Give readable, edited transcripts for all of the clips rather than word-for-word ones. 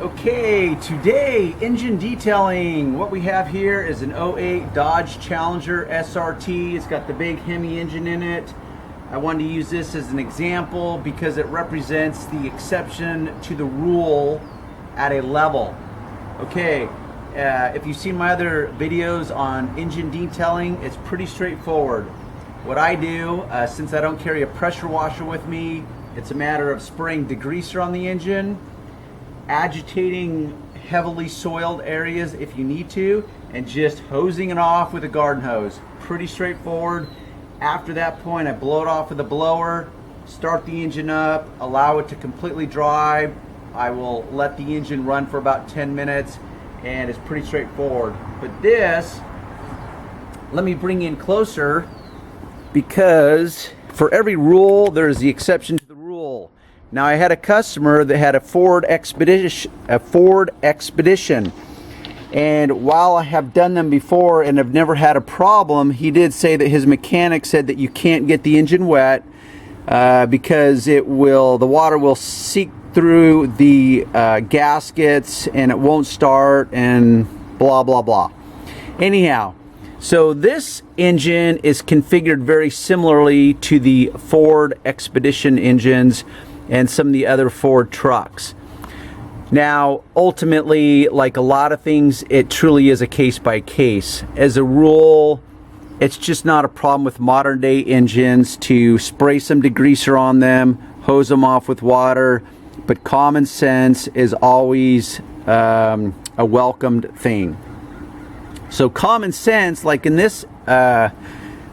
Okay, today engine detailing. What we have here is an '08 Dodge Challenger SRT. It's got the big Hemi engine in it. I wanted to use this as an example because it represents the exception to the rule at a level. Okay, if you've seen my other videos on engine detailing, it's pretty straightforward. What I do, since I don't carry a pressure washer with me, it's a matter of spraying degreaser on the engine, agitating heavily soiled areas if you need to, and just hosing it off with a garden hose. Pretty straightforward. After that point, I blow it off with a blower, start the engine up, allow it to completely dry. I will let the engine run for about 10 minutes, and it's pretty straightforward. But this, let me bring in closer, because for every rule, there is the exception to the rule. Now, I had a customer that had a Ford Expedition, and while I have done them before and have never had a problem, he did say that his mechanic said that you can't get the engine wet because the water will seep through the gaskets and it won't start and blah blah blah. Anyhow, so this engine is configured very similarly to the Ford Expedition engines and some of the other Ford trucks. Now, ultimately, like a lot of things, it truly is a case by case. As a rule, it's just not a problem with modern day engines to spray some degreaser on them, hose them off with water, but common sense is always a welcomed thing. So common sense, like in this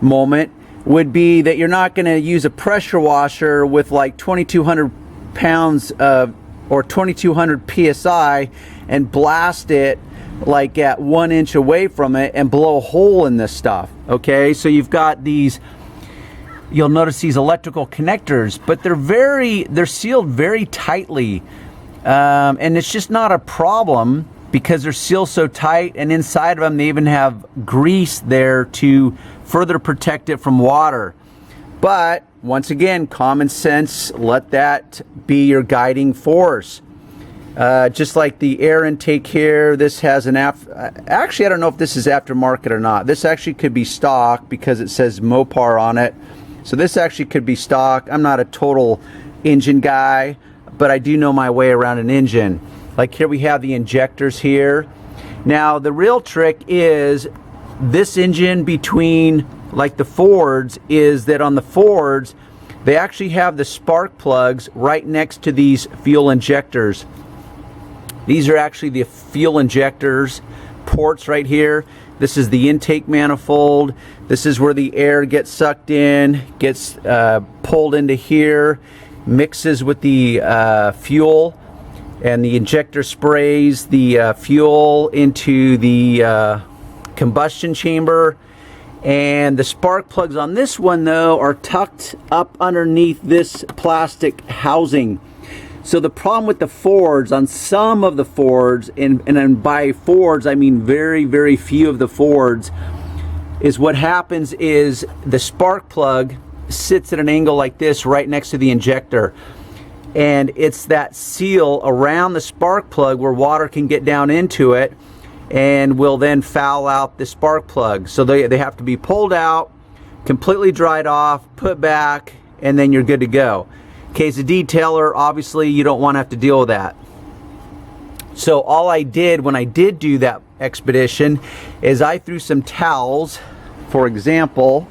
moment, would be that you're not going to use a pressure washer with like 2,200 pounds of or 2,200 psi and blast it like at 1 inch away from it and blow a hole in this stuff. Okay, so you've got these, you'll notice these electrical connectors, but they're sealed very tightly, and it's just not a problem because they're sealed so tight, and inside of them they even have grease there to further protect it from water. But once again, common sense, let that be your guiding force. Just like the air intake here, this has an actually I don't know if this is aftermarket or not. This actually could be stock because it says Mopar on it. So this actually could be stock. I'm not a total engine guy, but I do know my way around an engine. Like here we have the injectors here. Now the real trick is this engine between like the Fords is that on the Fords they actually have the spark plugs right next to these fuel injectors. These are actually the fuel injectors ports right here. This is the intake manifold. This is where the air gets sucked in, gets pulled into here, mixes with the fuel, and the injector sprays the fuel into the combustion chamber. And the spark plugs on this one though are tucked up underneath this plastic housing. So the problem with the Fords, on some of the Fords, and by Fords I mean very, very few of the Fords, is what happens is the spark plug sits at an angle like this right next to the injector. And it's that seal around the spark plug where water can get down into it and will then foul out the spark plug. So they have to be pulled out, completely dried off, put back, and then you're good to go. Okay, as a detailer, obviously you don't want to have to deal with that. So all I did when I did do that expedition is I threw some towels, for example.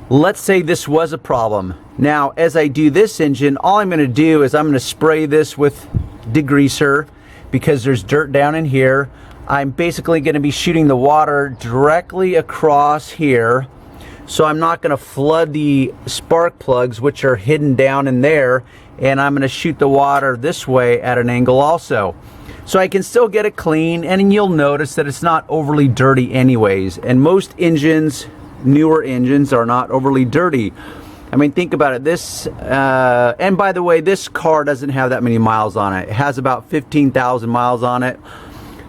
Let's say this was a problem. Now, as I do this engine, all I'm going to do is I'm going to spray this with degreaser because there's dirt down in here. I'm basically going to be shooting the water directly across here. So I'm not going to flood the spark plugs, which are hidden down in there, and I'm going to shoot the water this way at an angle also. So I can still get it clean, and you'll notice that it's not overly dirty anyways. And most engines, newer engines, are not overly dirty. I mean, think about it. This, and by the way, this car doesn't have that many miles on it. It has about 15,000 miles on it.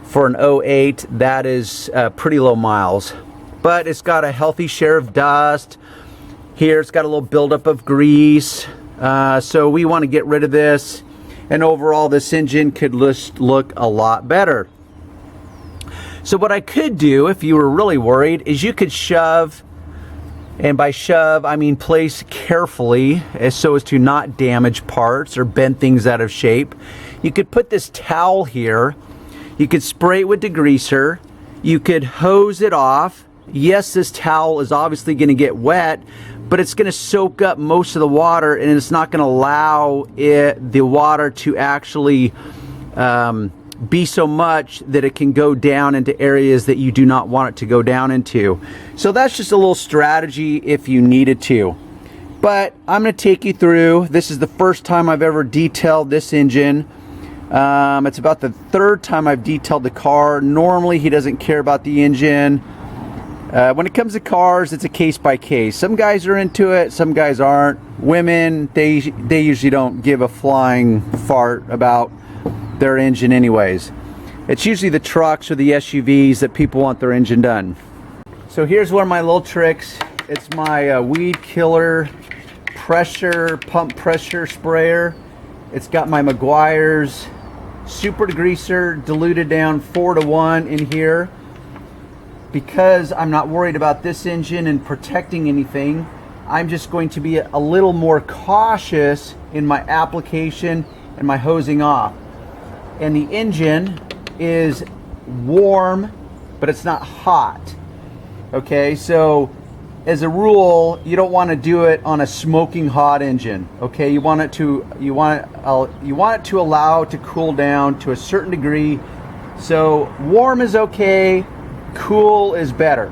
For an '08, that is pretty low miles. But it's got a healthy share of dust. Here it's got a little buildup of grease. So we want to get rid of this, and overall this engine could just look a lot better. So what I could do, if you were really worried, is you could shove, and by shove I mean place carefully so as to not damage parts or bend things out of shape. You could put this towel here, you could spray it with degreaser, you could hose it off. Yes, this towel is obviously going to get wet, but it's going to soak up most of the water, and it's not going to allow the water to actually be so much that it can go down into areas that you do not want it to go down into. So that's just a little strategy if you needed to. But I'm going to take you through. This is the first time I've ever detailed this engine. It's about the third time I've detailed the car. Normally he doesn't care about the engine. When it comes to cars, it's a case by case. Some guys are into it, some guys aren't. Women, they usually don't give a flying fart about their engine anyways. It's usually the trucks or the SUVs that people want their engine done. So here's one of my little tricks. It's my weed killer pump pressure sprayer. It's got my Meguiar's super degreaser diluted down 4:1 in here. Because I'm not worried about this engine and protecting anything, I'm just going to be a little more cautious in my application and my hosing off. And the engine is warm, but it's not hot. Okay, so as a rule, you don't want to do it on a smoking hot engine. Okay, you want it to allow it to cool down to a certain degree. So warm is okay. Cool is better.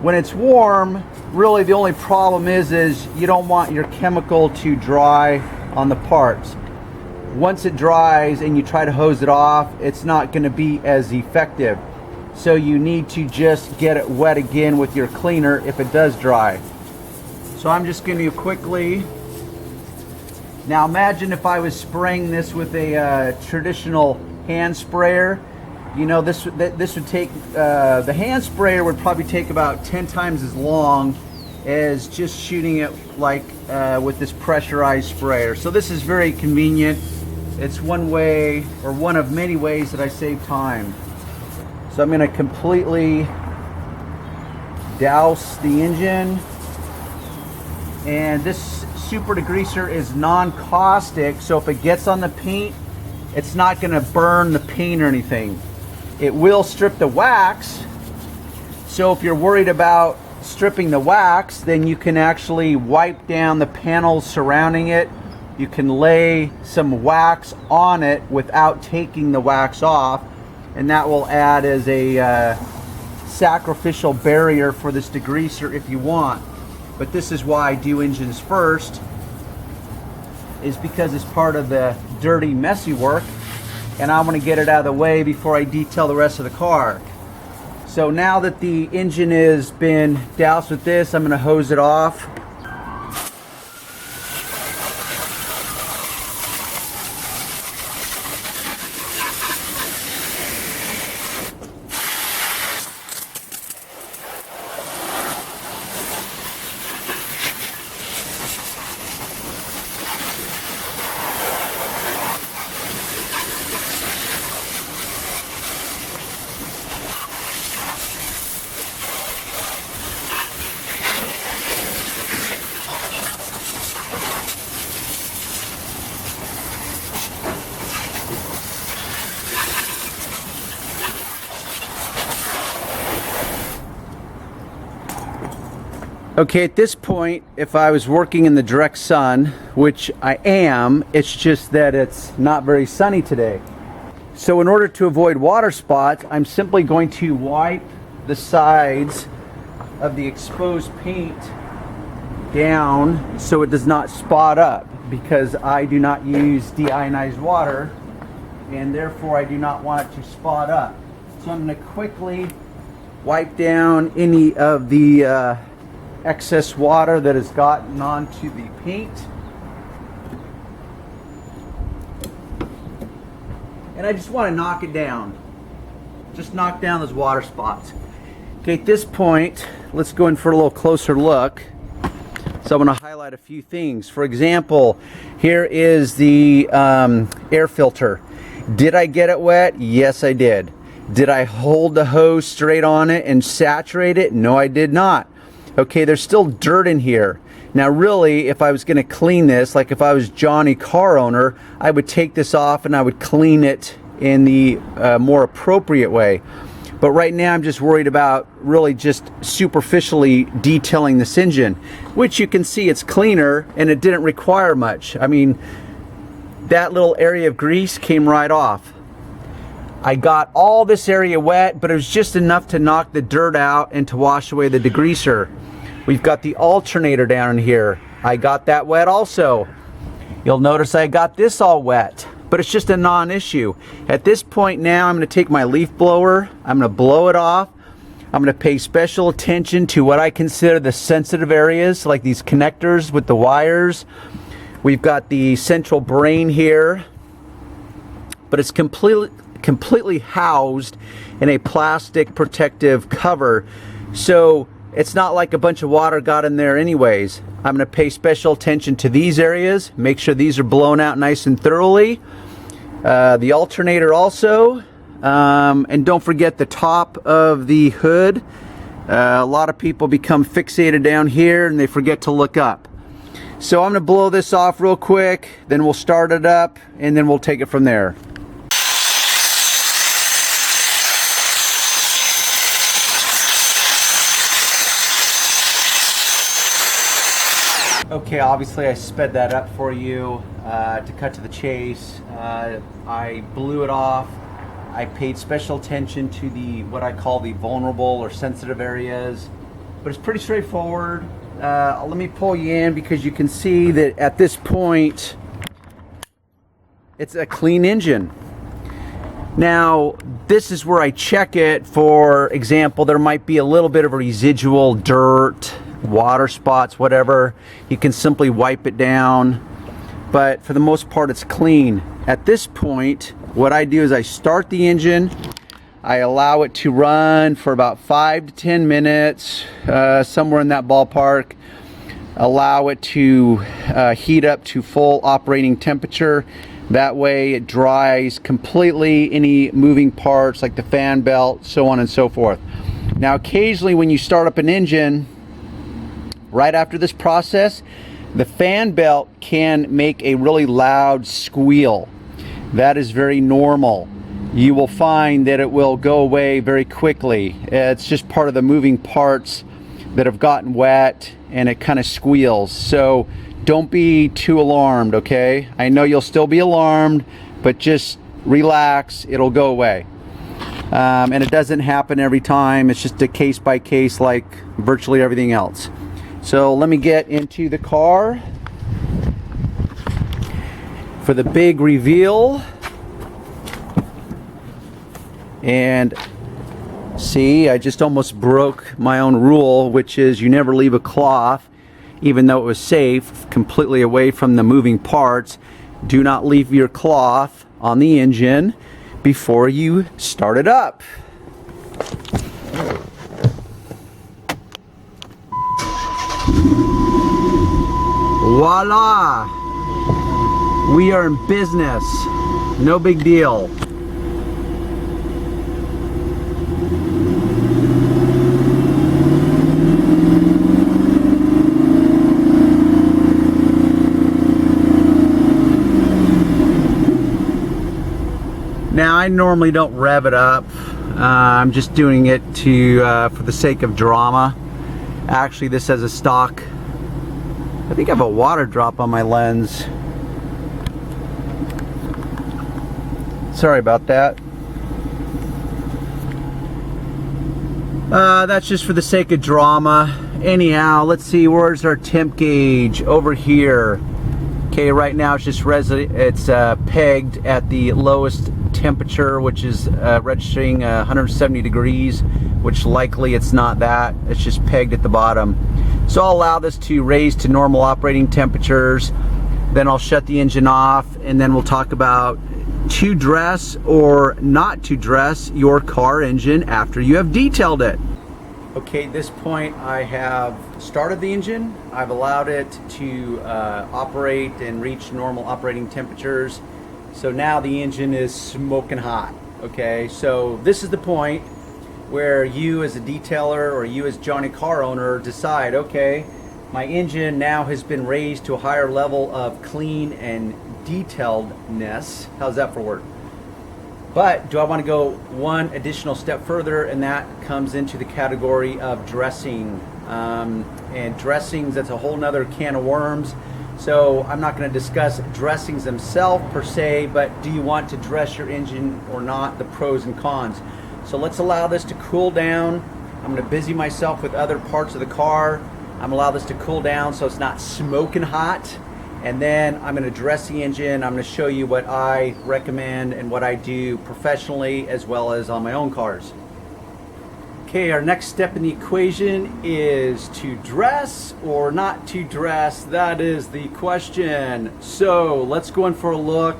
When it's warm, really the only problem is you don't want your chemical to dry on the parts. Once it dries and you try to hose it off, it's not going to be as effective. So you need to just get it wet again with your cleaner if it does dry. So I'm just going to quickly, now imagine if I was spraying this with a traditional hand sprayer. You know, this would take, the hand sprayer would probably take about 10 times as long as just shooting it like with this pressurized sprayer. So this is very convenient. It's one way, or one of many ways that I save time. So I'm going to completely douse the engine. And this super degreaser is non-caustic, so if it gets on the paint, it's not going to burn the paint or anything. It will strip the wax, so if you're worried about stripping the wax, then you can actually wipe down the panels surrounding it. You can lay some wax on it without taking the wax off, and that will add as a sacrificial barrier for this degreaser if you want. But this is why I do engines first, is because it's part of the dirty, messy work, and I want to get it out of the way before I detail the rest of the car. So now that the engine has been doused with this, I'm going to hose it off. Okay, at this point, if I was working in the direct sun, which I am, it's just that it's not very sunny today. So in order to avoid water spots, I'm simply going to wipe the sides of the exposed paint down so it does not spot up, because I do not use deionized water and therefore I do not want it to spot up. So I'm going to quickly wipe down any of the excess water that has gotten onto the paint. And I just want to knock it down. Just knock down those water spots. Okay, at this point, let's go in for a little closer look. So I'm going to highlight a few things. For example, here is the air filter. Did I get it wet? Yes, I did. Did I hold the hose straight on it and saturate it? No, I did not. Okay, there's still dirt in here. Now really, if I was going to clean this, like if I was Johnny car owner, I would take this off and I would clean it in the more appropriate way. But right now I'm just worried about really just superficially detailing this engine, which you can see it's cleaner and it didn't require much. I mean, that little area of grease came right off. I got all this area wet, but it was just enough to knock the dirt out and to wash away the degreaser. We've got the alternator down in here. I got that wet also. You'll notice I got this all wet, but it's just a non-issue. At this point now, I'm going to take my leaf blower, I'm going to blow it off. I'm going to pay special attention to what I consider the sensitive areas, like these connectors with the wires. We've got the central brain here, but it's completely housed in a plastic protective cover. So it's not like a bunch of water got in there anyways. I'm going to pay special attention to these areas, make sure these are blown out nice and thoroughly. The alternator also, and don't forget the top of the hood. A lot of people become fixated down here and they forget to look up. So I'm going to blow this off real quick, then we'll start it up and then we'll take it from there. Okay, obviously I sped that up for you to cut to the chase. I blew it off. I paid special attention to the what I call the vulnerable or sensitive areas, but it's pretty straightforward. Let me pull you in because you can see that at this point it's a clean engine. Now this is where I check it. For example, there might be a little bit of residual dirt, water spots, whatever. You can simply wipe it down, but for the most part it's clean. At this point, what I do is I start the engine, I allow it to run for about 5 to 10 minutes, somewhere in that ballpark. Allow it to heat up to full operating temperature. That way it dries completely any moving parts like the fan belt, so on and so forth. Now occasionally when you start up an engine, right after this process, the fan belt can make a really loud squeal. That is very normal. You will find that it will go away very quickly. It's just part of the moving parts that have gotten wet and it kind of squeals. So don't be too alarmed, okay? I know you'll still be alarmed, but just relax, it'll go away. And it doesn't happen every time. It's just a case by case like virtually everything else. So let me get into the car for the big reveal. And see, I just almost broke my own rule, which is you never leave a cloth, even though it was safe, completely away from the moving parts. Do not leave your cloth on the engine before you start it up. Voila! We are in business. No big deal. Now I normally don't rev it up. I'm just doing it to for the sake of drama. Actually, this has a stock. I think I have a water drop on my lens. Sorry about that. That's just for the sake of drama. Anyhow, let's see, where's our temp gauge? Over here. Okay, right now it's just pegged at the lowest temperature, which is registering 170 degrees, which likely it's not that. It's just pegged at the bottom. So I'll allow this to raise to normal operating temperatures. Then I'll shut the engine off, and then we'll talk about to dress or not to dress your car engine after you have detailed it. Okay, at this point I have started the engine. I've allowed it to operate and reach normal operating temperatures. So now the engine is smoking hot. Okay, so this is the point where you as a detailer or you as Johnny car owner decide, okay, my engine now has been raised to a higher level of clean and detailedness. How's that for word? But do I want to go one additional step further, and that comes into the category of dressing. And dressings, that's a whole nother can of worms. So I'm not going to discuss dressings themselves per se, but do you want to dress your engine or not, the pros and cons. So let's allow this to cool down. I'm going to busy myself with other parts of the car. I'm going to allow this to cool down so it's not smoking hot. And then I'm going to dress the engine. I'm going to show you what I recommend and what I do professionally as well as on my own cars. Okay, our next step in the equation is to dress or not to dress. That is the question. So let's go in for a look.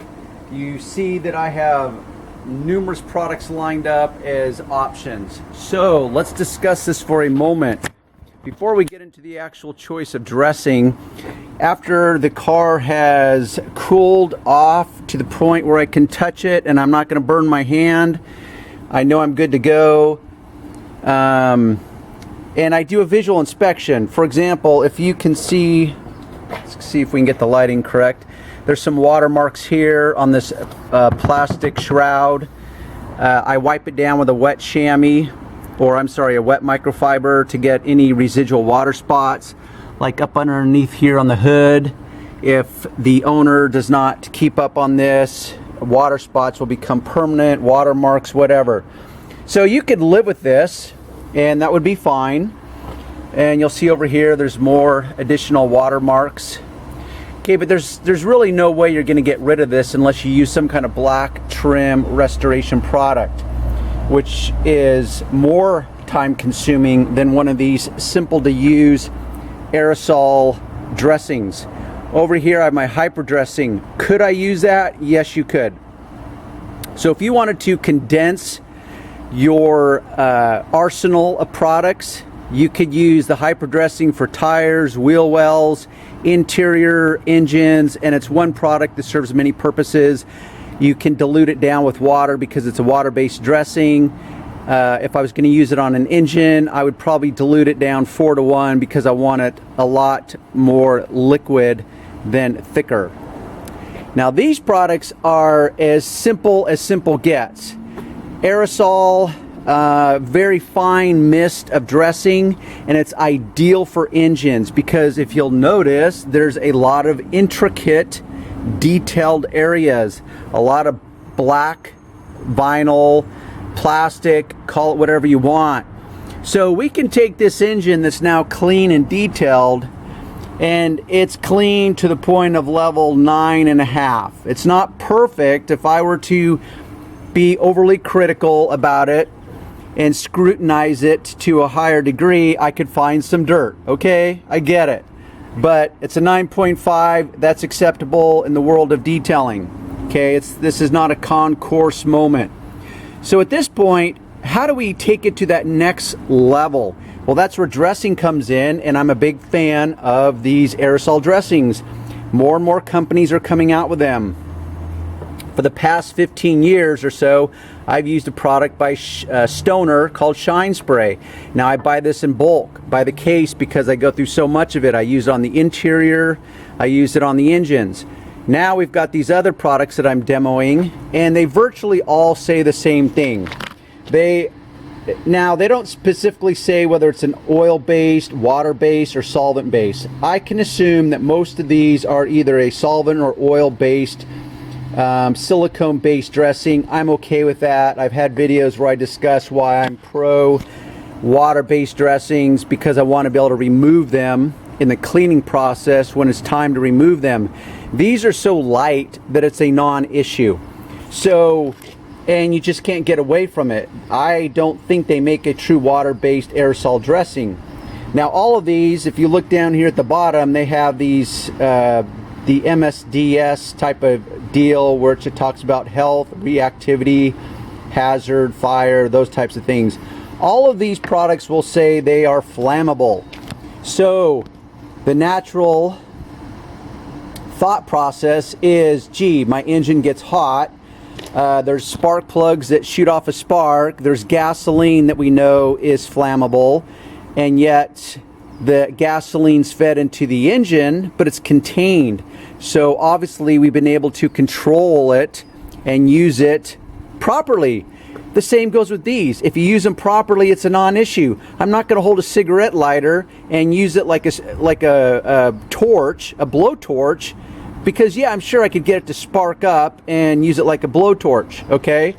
You see that I have numerous products lined up as options. So let's discuss this for a moment. Before we get into the actual choice of dressing, after the car has cooled off to the point where I can touch it and I'm not going to burn my hand, I know I'm good to go. And I do a visual inspection. For example, if you can see, let's see if we can get the lighting correct. There's some watermarks here on this plastic shroud. I wipe it down with a wet chamois, or I'm sorry, a wet microfiber to get any residual water spots, like up underneath here on the hood. If the owner does not keep up on this, water spots will become permanent, watermarks, whatever. So you could live with this, and that would be fine. And you'll see over here there's more additional watermarks. Okay, but there's really no way you're going to get rid of this unless you use some kind of black trim restoration product, which is more time consuming than one of these simple to use aerosol dressings. Over here I have my hyper dressing. Could I use that? Yes, you could. So if you wanted to condense your arsenal of products, you could use the hyper dressing for tires, wheel wells, interior, engines, and it's one product that serves many purposes. You can dilute it down with water because it's a water-based dressing. If I was going to use it on an engine, I would probably dilute it down 4-to-1 because I want it a lot more liquid than thicker. Now these products are as simple gets. Aerosol, very fine mist of dressing, and it's ideal for engines because if you'll notice, there's a lot of intricate, detailed areas, a lot of black vinyl, plastic, call it whatever you want. So we can take this engine that's now clean and detailed, and it's clean to the point of level 9.5. It's not perfect. If I were to be overly critical about it and scrutinize it to a higher degree, I could find some dirt. Okay, I get it. But it's a 9.5, that's acceptable in the world of detailing. Okay, this is not a concourse moment. So at this point, how do we take it to that next level? Well, that's where dressing comes in, and I'm a big fan of these aerosol dressings. More and more companies are coming out with them. For the past 15 years or so, I've used a product by Stoner called Shine Spray. Now I buy this in bulk, by the case, because I go through so much of it. I use it on the interior, I use it on the engines. Now we've got these other products that I'm demoing, and they virtually all say the same thing. They don't specifically say whether it's an oil-based, water-based, or solvent-based. I can assume that most of these are either a solvent or oil-based, silicone-based dressing. I'm okay with that. I've had videos where I discuss why I'm pro water-based dressings, because I want to be able to remove them in the cleaning process when it's time to remove them. These are so light that it's a non-issue. So, and you just can't get away from it. I don't think they make a true water-based aerosol dressing. Now all of these, if you look down here at the bottom, they have these the MSDS type of deal, where it talks about health, reactivity, hazard, fire, those types of things. All of these products will say they are flammable. So the natural thought process is, gee, my engine gets hot. There's spark plugs that shoot off a spark. There's gasoline that we know is flammable, and yet the gasoline's fed into the engine, but it's contained. So obviously we've been able to control it and use it properly. The same goes with these. If you use them properly, it's a non-issue. I'm not going to hold a cigarette lighter and use it like a torch, a blowtorch, because yeah, I'm sure I could get it to spark up and use it like a blowtorch, okay?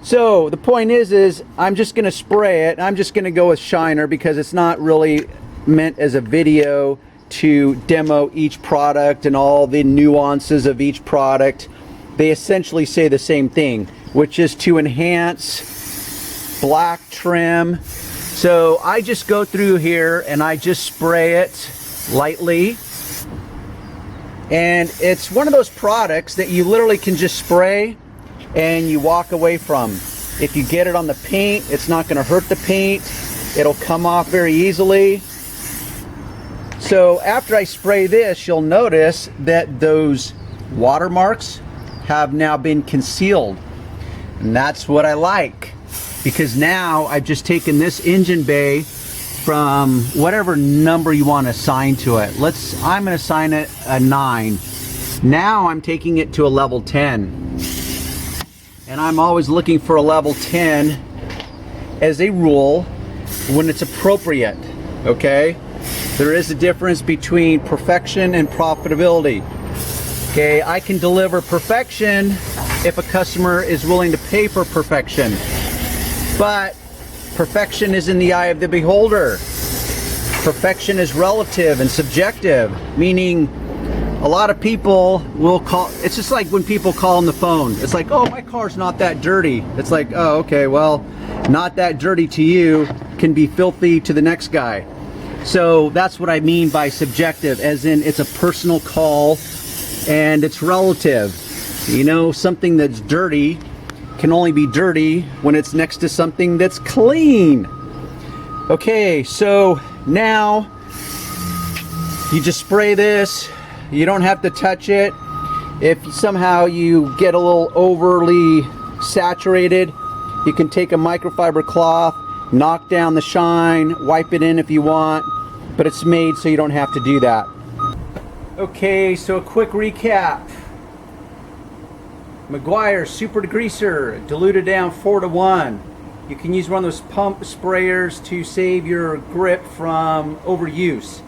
So the point is I'm just going to spray it. I'm just going to go with Shiner because it's not really meant as a video to demo each product and all the nuances of each product. They essentially say the same thing, which is to enhance black trim. So I just go through here and I just spray it lightly. And it's one of those products that you literally can just spray and you walk away from. If you get it on the paint, it's not going to hurt the paint. It'll come off very easily. So after I spray this, you'll notice that those watermarks have now been concealed. And that's what I like, because now I've just taken this engine bay from whatever number you want to assign to it. I'm going to assign it a 9. Now I'm taking it to a level 10. And I'm always looking for a level 10 as a rule when it's appropriate, okay? There is a difference between perfection and profitability. Okay, I can deliver perfection if a customer is willing to pay for perfection. But perfection is in the eye of the beholder. Perfection is relative and subjective, meaning a lot of people will call, it's just like when people call on the phone. It's like, oh, my car's not that dirty. It's like, oh, okay, well, not that dirty to you can be filthy to the next guy. So that's what I mean by subjective, as in it's a personal call and it's relative. You know, something that's dirty can only be dirty when it's next to something that's clean. Okay, so now you just spray this. You don't have to touch it. If somehow you get a little overly saturated, you can take a microfiber cloth, knock down the shine, wipe it in if you want, but it's made so you don't have to do that. Okay, so a quick recap. Meguiar Super Degreaser, diluted down 4:1. You can use one of those pump sprayers to save your grip from overuse.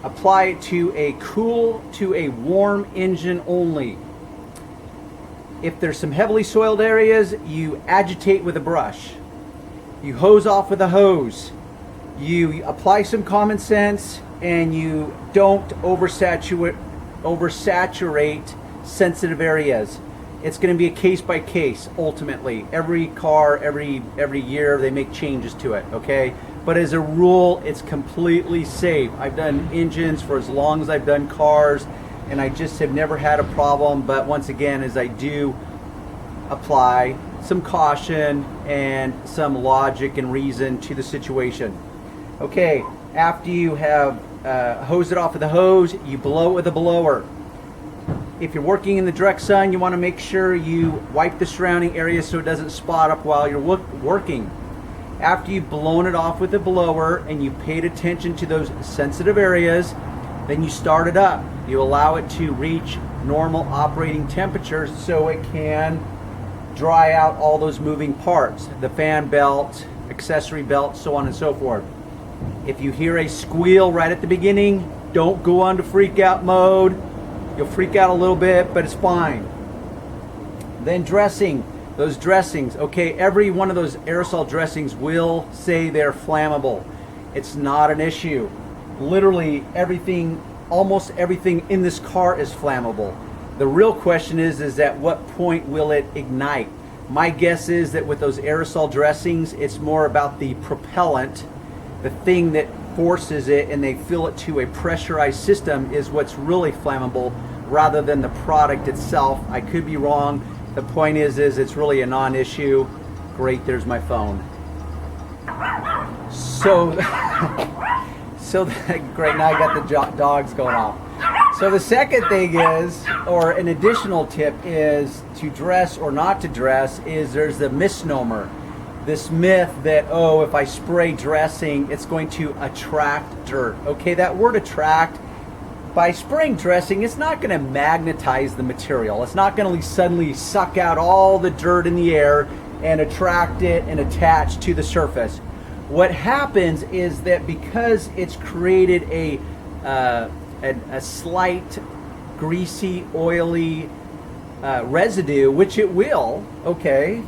Apply it to a cool to a warm engine only. If there's some heavily soiled areas, you agitate with a brush. You hose off with a hose. You apply some common sense, and you don't oversaturate sensitive areas. It's going to be a case by case ultimately. Every car, every year they make changes to it, okay? But as a rule, it's completely safe. I've done engines for as long as I've done cars, and I just have never had a problem. But once again, as I do apply some caution and some logic and reason to the situation. Okay, after you have hosed it off with the hose, you blow it with a blower. If you're working in the direct sun, you want to make sure you wipe the surrounding area so it doesn't spot up while you're working. After you've blown it off with the blower and you paid attention to those sensitive areas, then you start it up. You allow it to reach normal operating temperatures so it can dry out all those moving parts, the fan belt, accessory belt, so on and so forth. If you hear a squeal right at the beginning, don't go on to freak out mode. You'll freak out a little bit, but it's fine. Then dressing. Those dressings, okay, every one of those aerosol dressings will say they're flammable. It's not an issue. Literally everything, almost everything in this car is flammable. The real question is at what point will it ignite? My guess is that with those aerosol dressings, it's more about the propellant, the thing that forces it and they fill it to a pressurized system is what's really flammable rather than the product itself. I could be wrong. The point is it's really a non-issue. Great, there's my phone. So So great, now I got the dogs going off. So the second thing is, or an additional tip is to dress or not to dress, is there's the misnomer. This myth that, oh, if I spray dressing, it's going to attract dirt. Okay, that word attract, by spraying dressing, it's not going to magnetize the material. It's not going to suddenly suck out all the dirt in the air and attract it and attach to the surface. What happens is that because it's created a slight greasy, oily residue, which it will, okay,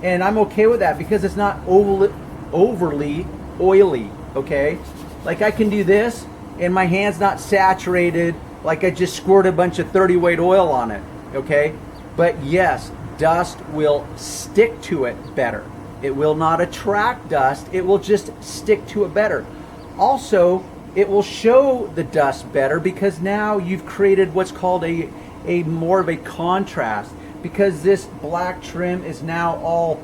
and I'm okay with that because it's not overly oily, okay? Like I can do this and my hand's not saturated like I just squirted a bunch of 30 weight oil on it, okay? But yes, dust will stick to it better. It will not attract dust, it will just stick to it better. Also, it will show the dust better because now you've created what's called a more of a contrast, because this black trim is now all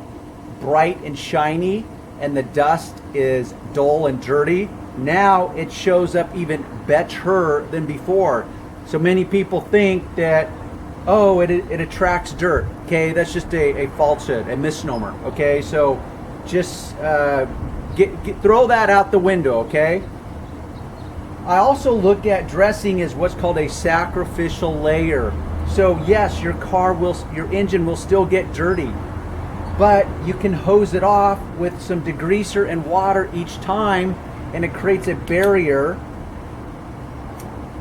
bright and shiny and the dust is dull and dirty. Now it shows up even better than before. So many people think that, oh, it attracts dirt. Okay, that's just a falsehood, a misnomer. Okay, so just throw that out the window. Okay. I also look at dressing as what's called a sacrificial layer. So yes, your engine will still get dirty, but you can hose it off with some degreaser and water each time, and it creates a barrier.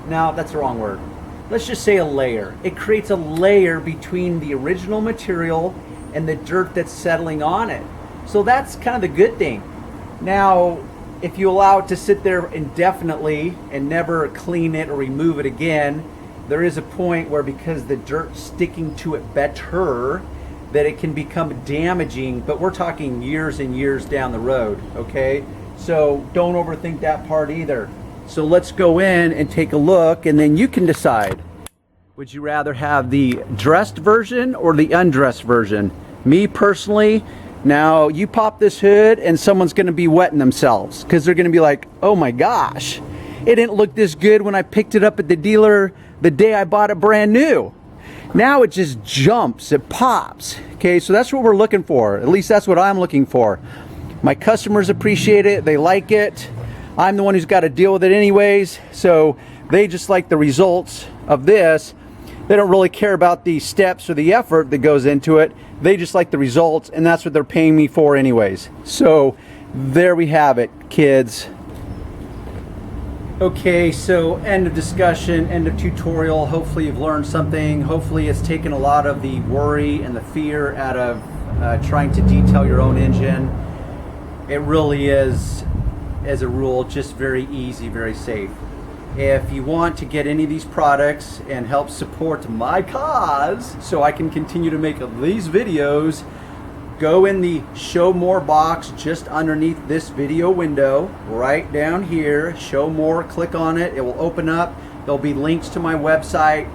Now that's the wrong word. Let's just say a layer. It creates a layer between the original material and the dirt that's settling on it. So that's kind of the good thing. Now, if you allow it to sit there indefinitely and never clean it or remove it again, there is a point where, because the dirt's sticking to it better, that it can become damaging, but we're talking years and years down the road, okay? So don't overthink that part either. So let's go in and take a look, and then you can decide. Would you rather have the dressed version or the undressed version? Me personally, now you pop this hood and someone's gonna be wetting themselves because they're gonna be like, oh my gosh, it didn't look this good when I picked it up at the dealer the day I bought it brand new. Now it just jumps, it pops. Okay, so that's what we're looking for. At least that's what I'm looking for. My customers appreciate it, they like it. I'm the one who's got to deal with it anyways, so they just like the results of this. They don't really care about the steps or the effort that goes into it. They just like the results, and that's what they're paying me for anyways. So there we have it, kids. Okay, so end of discussion, end of tutorial. Hopefully you've learned something. Hopefully it's taken a lot of the worry and the fear out of trying to detail your own engine. It really is, as a rule, just very easy, very safe. If you want to get any of these products and help support my cause so I can continue to make these videos, go in the show more box just underneath this video window, right down here, show more, click on it, it will open up. There'll be links to my website.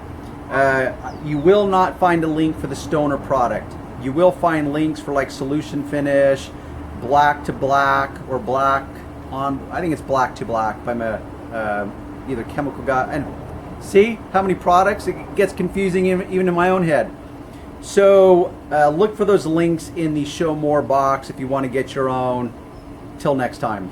You will not find a link for the Stoner product. You will find links for like solution finish, black to black, or black on, I think it's black to black by my either chemical guy. And see how many products? It gets confusing even in my own head. So look for those links in the show more box if you want to get your own. Till next time.